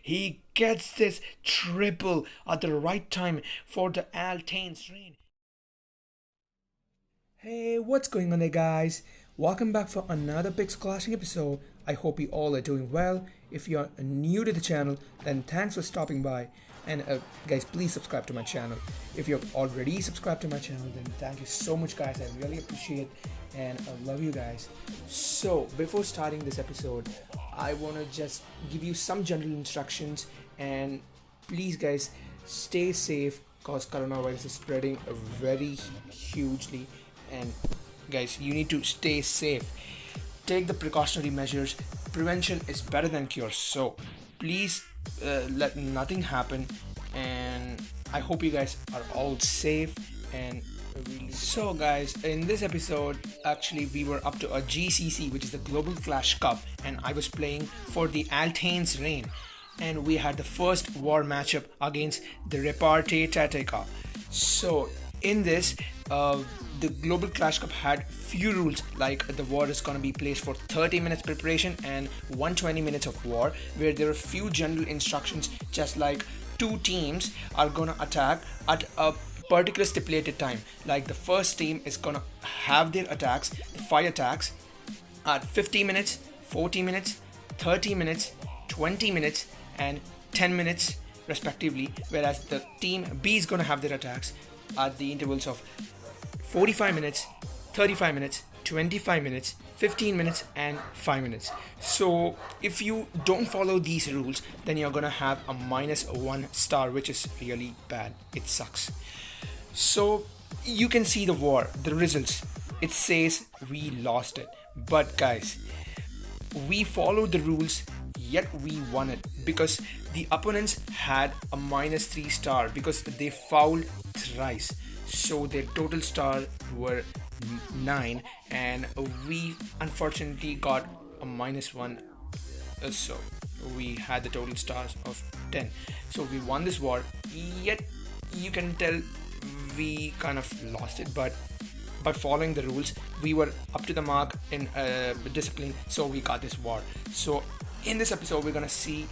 He gets this triple at the right time for the ALTHAINS reign. Hey, what's going on there, guys? Welcome back for another Pix Clashing episode. I hope you all are doing well. If you're new to the channel, then thanks for stopping by. And guys, please subscribe to my channel. If you're already subscribed to my channel, then thank you so much, guys. I really appreciate and I love you guys. So before starting this episode, I want to just give you some general instructions, and please, guys, stay safe because coronavirus is spreading very hugely. And guys, you need to stay safe. Take the precautionary measures. Prevention is better than cure. So please let nothing happen. And I hope you guys are all safe and really. So guys, in this episode, actually we were up to a GCC, which is the Global Clash Cup, and I was playing for the ALTHAINS reign, and we had the first war matchup against the Repartee Tateka. So in this, the Global Clash Cup had few rules, like the war is gonna be placed for 30 minutes preparation and 120 minutes of war, where there are few general instructions, just like two teams are gonna attack at a particular stipulated time. Like the first team is gonna have their attacks, the 5 attacks, at 50 minutes, 40 minutes, 30 minutes, 20 minutes, and 10 minutes respectively, whereas the team B is gonna have their attacks at the intervals of 45 minutes, 35 minutes, 25 minutes, 15 minutes, and 5 minutes. So if you don't follow these rules, then you're gonna have a -1 star, which is really bad. It sucks. So you can see the war, the results. It says we lost it. But guys, we followed the rules, yet we won it because the opponents had a -3 star because they fouled thrice. So their total star were 9, and we unfortunately got a -1. So we had the total stars of 10. So we won this war, yet you can tell we kind of lost it, but by following the rules, we were up to the mark in discipline, so we got this war. So in this episode, we're gonna see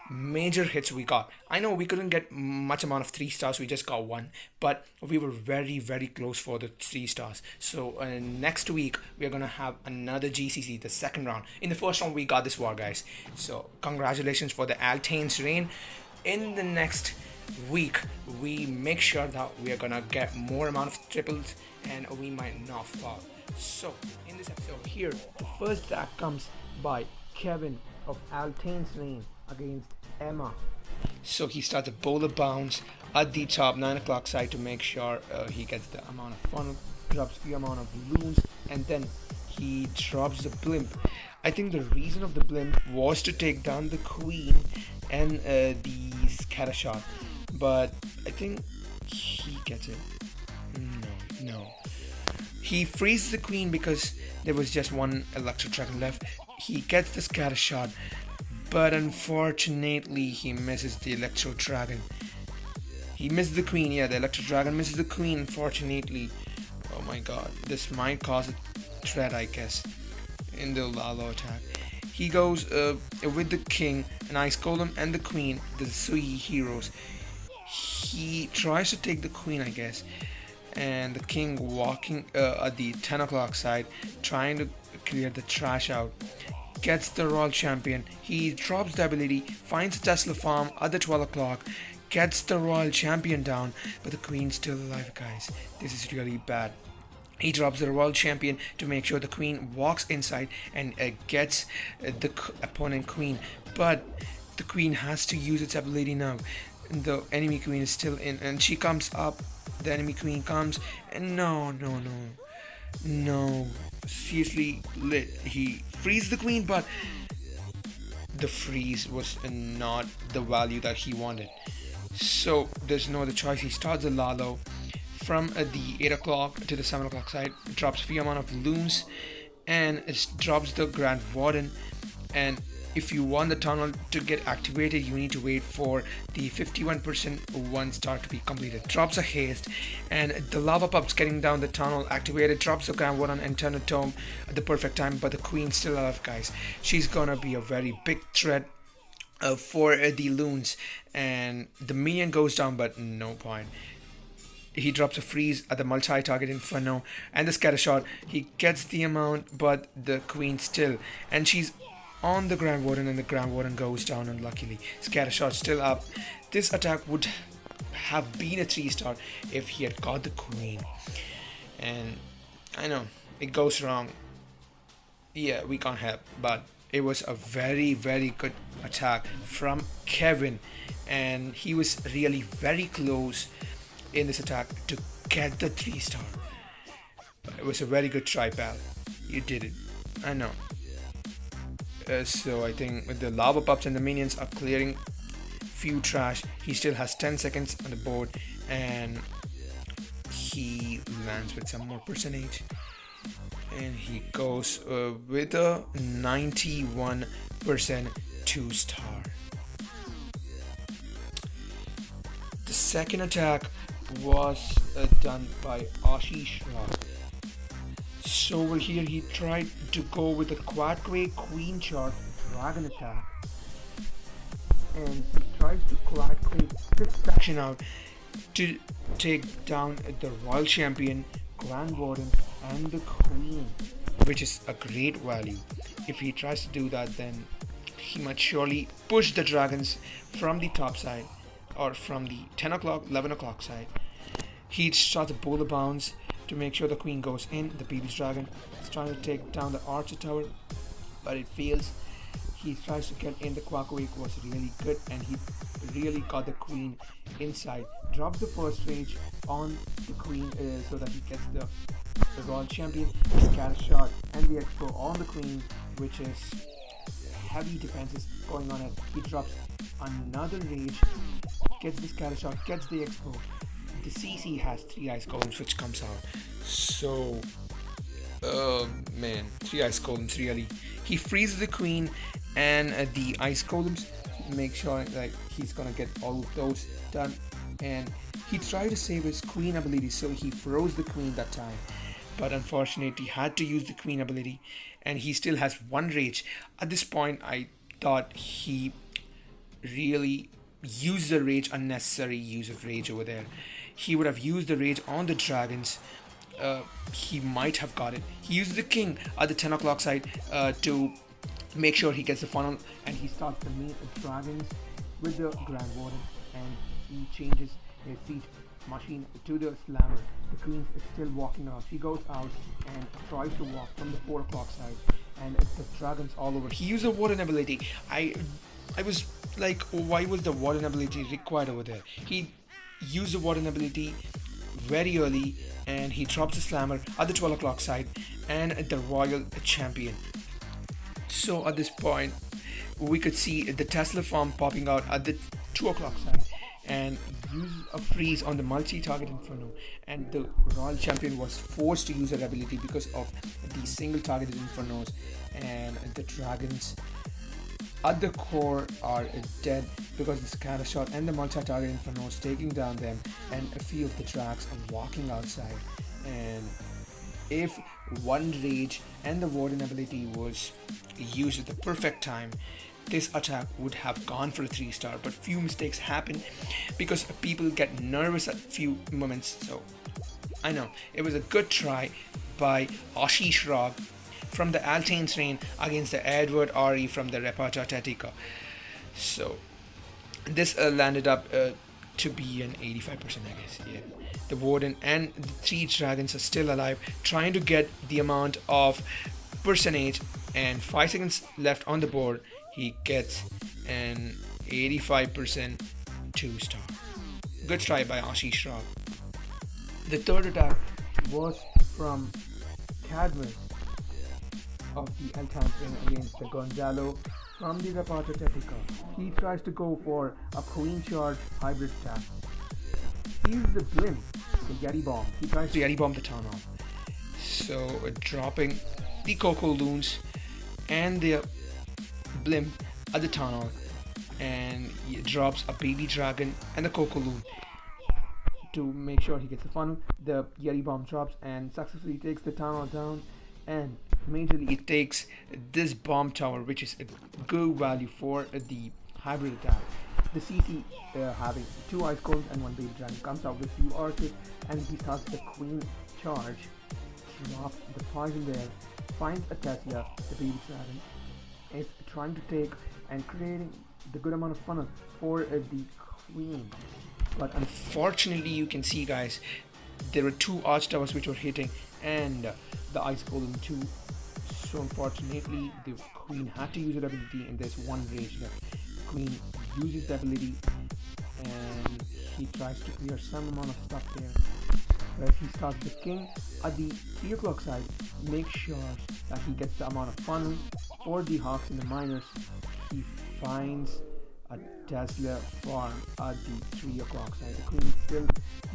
major hits we got. I know we couldn't get much amount of 3 stars, we just got 1, but we were very close for the 3 stars. So next week we're gonna have another GCC, the second round. In the first round we got this war, guys. So congratulations for the ALTHAINS reign. In the next week we make sure that we are gonna get more amount of triples and we might not fall. So in this episode here, the first attack comes by Kevin of ALTHAINS reign against Emma. So he starts a bowler bounce at the top 9 o'clock side to make sure he gets the amount of funnel, drops the amount of loons, and then he drops the blimp. I think the reason of the blimp was to take down the queen and the scatter shot, but I think he gets it. No. He frees the queen because there was just one electro dragon left. He gets the scatter shot, but unfortunately he misses the electro dragon. He missed the queen. Yeah, the electro dragon misses the queen, unfortunately. Oh my god, this might cause a threat, I guess, in the Lalo attack. He goes with the king, an ice golem, and the queen, the Sui heroes. He tries to take the queen, I guess, and the king walking at the 10 o'clock side, trying to clear the trash out. Gets the royal champion. He drops the ability, finds a Tesla farm at the 12 o'clock, gets the royal champion down, but the queen's still alive, guys. This is really bad. He drops the royal champion to make sure the queen walks inside and gets the opponent queen, but the queen has to use its ability now. The enemy queen is still in, and she comes up. The enemy queen comes, and no, seriously, he frees the queen, but the freeze was not the value that he wanted. So there's no other choice. He starts the Lalo from the 8 o'clock to the 7 o'clock side, drops a few amount of loons, and it drops the Grand Warden. And if you want the tunnel to get activated, you need to wait for the 51% 1 star to be completed. Drops a haste, and the lava pups getting down the tunnel activated, drops the Grand Warden and turn a tome at the perfect time, but the queen's still alive, guys. She's gonna be a very big threat for the loons, and the minion goes down, but no point. He drops a freeze at the multi-target inferno and the scatter shot. He gets the amount, but the queen still, and she's on the Grand Warden, and the Grand Warden goes down unluckily. Scatter shot still up. This attack would have been a 3-star if he had got the queen, and I know it goes wrong. Yeah, we can't help, but it was a very good attack from Kevin, and he was really very close in this attack to get the 3-star. It was a very good try, pal. You did it. I know. So I think with the lava pups and the minions are clearing few trash, he still has 10 seconds on the board, and he lands with some more percentage, and he goes with a 91% 2-star. The second attack was done by Ashish Rao. So over here he tried to go with a Quadquake Queen Charge Dragon attack, and he tries to Quadquake this faction out to take down the Royal Champion, Grand Warden and the Queen, which is a great value. If he tries to do that, then he might surely push the dragons from the top side, or from the 10 o'clock, 11 o'clock side. He starts a bowler bounce to make sure the queen goes in. The baby's dragon is trying to take down the archer tower, but it fails. He tries to get in. The Quackwake was really good, and he really got the queen inside. Drops the first rage on the queen so that he gets the Royal Champion, the scatter shot and the expo on the queen, which is heavy defenses going on it. He drops another rage, gets the scatter shot, gets the expo. The CC has 3 ice golems which comes out. So man, 3 ice golems really. He freezes the queen and the ice golems, make sure like he's gonna get all of those done, and he tried to save his queen ability, so he froze the queen that time, but unfortunately he had to use the queen ability, and he still has 1 rage. At this point I thought he really used the rage, unnecessary use of rage over there. He would have used the rage on the dragons. He might have got it. He uses the king at the 10 o'clock side to make sure he gets the funnel, and he starts the main dragons with the Grand Warden, and he changes his siege machine to the slammer. The queen is still walking out. She goes out and tries to walk from the 4 o'clock side, and it's the dragons all over. He used a warden ability. I was like, why was the warden ability required over there? He used the warden ability very early, and he drops the slammer at the 12 o'clock side and the Royal Champion. So at this point we could see the Tesla farm popping out at the 2 o'clock side, and use a freeze on the multi-target inferno, and the Royal Champion was forced to use her ability because of the single targeted infernos, and the dragons at the core are dead because the scatter shot and the multi-target infernos taking down them, and a few of the drags are walking outside. And if 1 rage and the warden ability was used at the perfect time, this attack would have gone for a 3-star, but few mistakes happen because people get nervous at few moments. So I know it was a good try by Ashish Rag from the ALTHAINS reign against the Edward Ari from the Repata Tetica. So this landed up to be an 85%, I guess. Yeah, the warden and the 3 dragons are still alive, trying to get the amount of percentage, and 5 seconds left on the board. He gets an 85% 2-star. Good try by Ashish Rag. The third attack was from Cadmus of the ALTHAINS reign against the Gonzalo from the Repata Tetica. He tries to go for a queen charge hybrid attack. He uses the blimp, the Yeti bomb. He tries to Yeti bomb the town off. So dropping the Coco Loons and the blimp at the town hall, and he drops a baby dragon and the Coco Loon to make sure he gets the funnel. The Yeti bomb drops and successfully takes the town hall down, and majorly it takes this bomb tower, which is a good value for the hybrid attack. The CC having 2 ice cones and 1 baby dragon comes out with few archers, and he starts the queen charge, drops the poison there, finds a Tesla, the baby dragon, is trying to take and creating the good amount of funnel for the queen. But unfortunately, you can see, guys, there were 2 arch towers which were hitting, and the ice golem too. So unfortunately, the queen had to use her ability, and there's 1 rage left. Queen uses the ability, and he tries to clear some amount of stuff there. Whereas he starts the king at the 3 o'clock side, make sure that he gets the amount of funnel for the hawks and the miners. He finds a Tesla farm at the 3 o'clock side. The queen still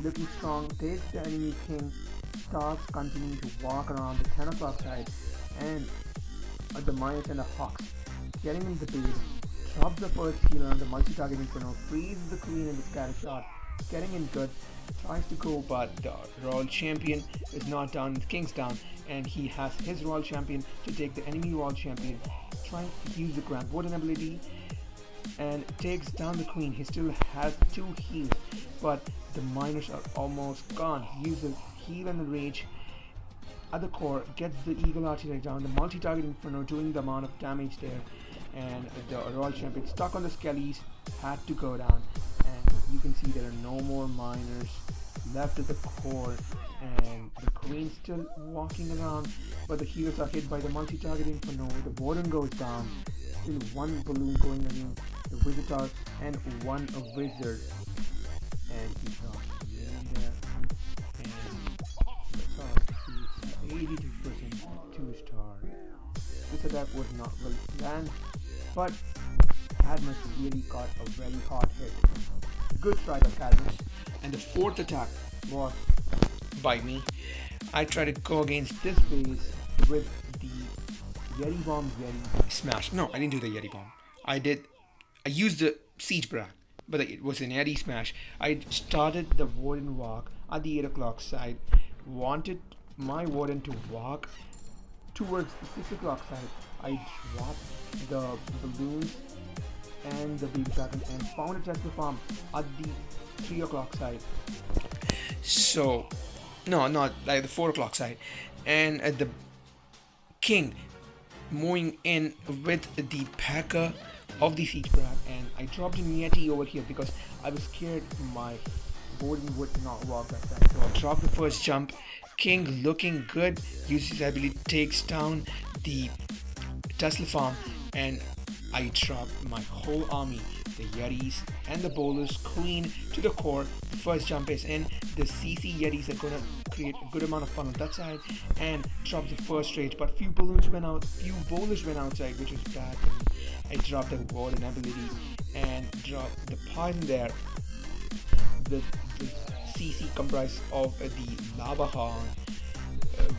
looking strong, takes the enemy king, starts continuing to walk around the 10 o'clock side, and the miners and the hawks getting in the bait, drops the first healer on the multi-target inferno, freezes the queen in the scatter shot, getting in good, tries to go, but the royal champion is not down, the king's down, and he has his royal champion to take the enemy royal champion, trying to use the grand warden ability, and takes down the queen. He still has 2 heals, but the miners are almost gone. He uses heal and the rage at the core, gets the eagle artillery down, the multi-target inferno doing the amount of damage there, and the royal champion stuck on the skellies had to go down, and you can see there are no more miners left at the core, and the queen still walking around, but the healers are hit by the multi-target inferno. The warden goes down, still 1 balloon going against the visitor and 1 wizard, and he drops in there, and that's all. See, 82% 2-star. This attack was not well planned, but Cadmus really got a very hard hit. Good try by Cadmus. And the 4th attack was by me. I tried to go against this base with the Yeti Bomb Yeti Smash. No, I didn't do the Yeti Bomb. I used the Siege Brak, but it was an Yeti Smash. I started the Warden walk at the 8 o'clock side. Wanted my Warden to walk towards the 6 o'clock side. I dropped the balloons and the baby dragon and found a Tesla farm at the 3 o'clock side. So, no, not like the 4 o'clock side. And the king moving in with the P.E.K.K.A of the siege brak, and I dropped a Yeti over here because I was scared my Warden would not walk like that. So I dropped the first jump. King looking good, uses his ability, takes down the Tesla farm, and I dropped my whole army, the Yetis and the bowlers, queen to the core. The first jump is in. The CC Yetis are gonna create a good amount of fun on that side and drop the first rage, but few balloons went out, few bowlers went outside, which was bad for me. I dropped the Warden ability and dropped the poison there. The CC comprised of the lava horn,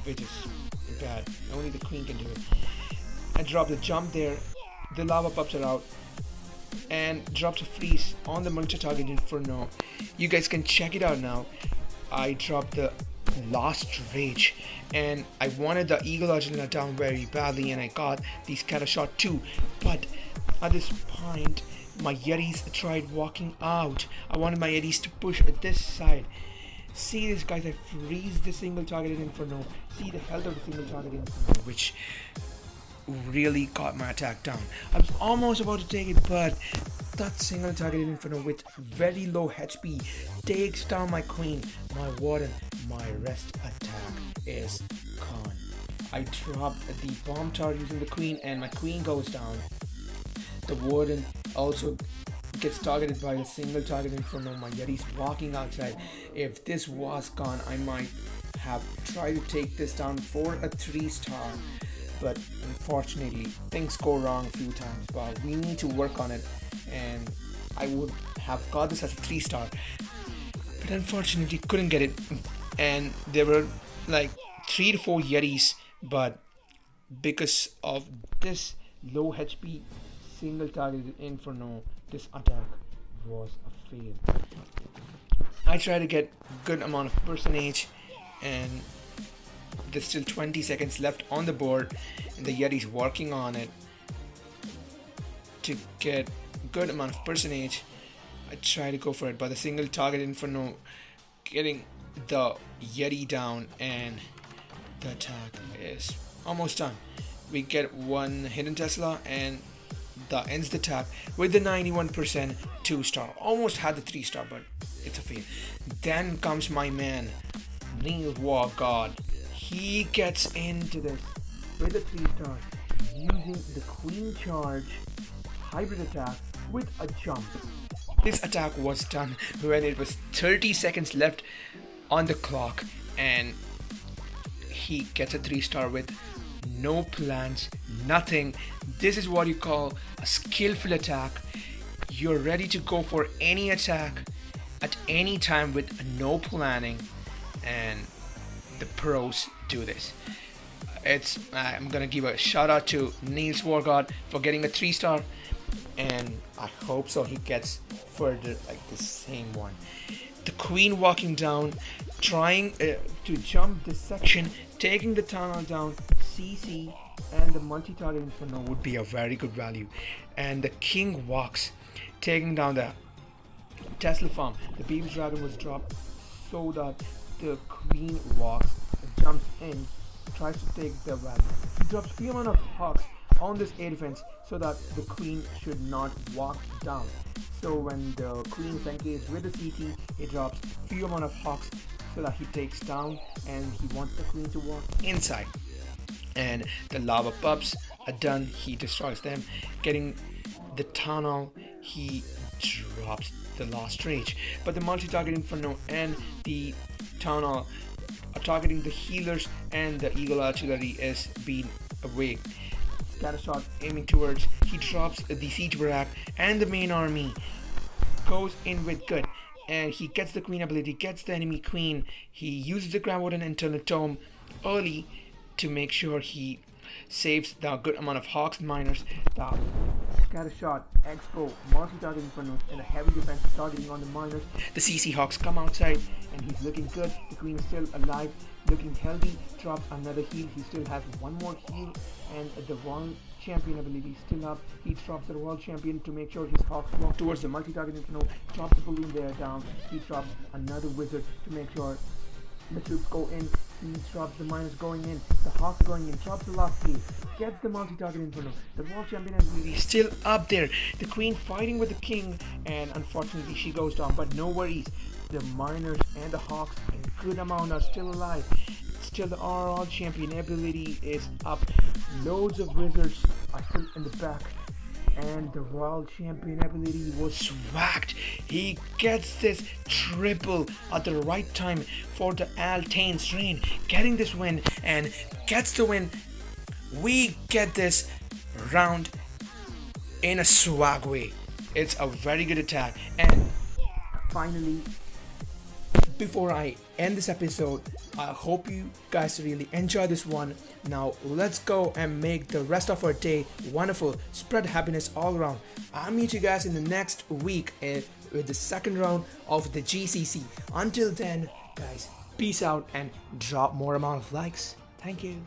which is bad. Only the queen can do it. I dropped the jump there. The lava pups are out, and dropped a freeze on the multi-target inferno. You guys can check it out now. I dropped the last rage, and I wanted the eagle artillery down very badly, and I got the scatter shot too. But at this point, my Yetis tried walking out. I wanted my Yetis to push at this side. See this, guys, I freeze the single targeted inferno. See the health of the single targeted inferno, which really got my attack down. I was almost about to take it, but that single targeted inferno with very low HP takes down my queen, my warden. My rest attack is gone. I dropped the bomb tower using the queen, and my queen goes down. The warden also gets targeted by the single target inferno. My Yeti's walking outside. If this was gone, I might have tried to take this down for a 3-star, but unfortunately things go wrong a few times, but we need to work on it, and I would have got this as a 3-star, but unfortunately couldn't get it. And there were like 3 to 4 Yetis, but because of this low HP single targeted inferno, this attack was a fail. I tried to get good amount of percentage, and there's still 20 seconds left on the board, and the Yeti's working on it to get good amount of percentage. I try to go for it, but the single target Inferno getting the Yeti down, and the attack is almost done. We get one hidden Tesla, and that ends the attack with the 91% 2-star. Almost had the 3-star, but it's a fail. Then comes my man, Neil War God. He gets into this with a 3-star using the Queen Charge hybrid attack with a jump. This attack was done when it was 30 seconds left on the clock, and he gets a 3-star with no plans, nothing. This is what you call a skillful attack. You're ready to go for any attack at any time with no planning, and the pros do this. I'm gonna give a shout out to Niels Wargod for getting a 3-star, and I hope so he gets further like the same one. The Queen walking down, trying to jump this section, taking the tunnel down, CC and the multi-target Inferno would be a very good value. And the King walks, taking down the Tesla farm. The baby dragon was dropped so that the Queen walks, jumps in, tries to take the value. He drops few amount of hawks on this air defense so that the Queen should not walk down. So when the Queen is engaged with the CT, he drops few amount of hawks so that he takes down, and he wants the Queen to walk inside. And the lava pups are done. He destroys them. Getting the tunnel, he drops the last rage. But the multi-target Inferno and the tunnel are targeting the healers, and the Eagle Artillery is being away. Scattershot aiming towards. He drops the siege barrack, and the main army goes in with good. And he gets the Queen ability, gets the enemy Queen. He uses the Grab and Internal Tome early to make sure he saves the good amount of Hawks and Miners. The Scattershot, Expo, multi-target Inferno, and a heavy defense targeting on the Miners. The CC Hawks come outside, and he's looking good. The Queen is still alive, looking healthy. Drops another heal. He still has one more heal, and the Royal Champion ability still up. He drops the Royal Champion to make sure his Hawks walk towards the multi-target Inferno. Drops the balloon there down. He drops another Wizard to make sure the troops go in. He drops the Miners going in. The Hawks going in. Drops the last heal. Gets the multi-target Inferno. The Royal Champion ability still up there. The Queen fighting with the King, and unfortunately she goes down. But no worries. The Miners and the Hawks, a good amount, are still alive. Still, the Royal Champion ability is up. Loads of Wizards are still in the back, and the Royal Champion ability was swacked. He gets this triple at the right time for the ALTHAINS reign, getting this win, and gets the win. We get this round in a swag way. It's a very good attack. And finally, before I end this episode, I hope you guys really enjoy this one. Now let's go and make the rest of our day wonderful. Spread happiness all around. I'll meet you guys in the next week with the second round of the GCC. Until then, guys, peace out and drop more amount of likes. Thank you.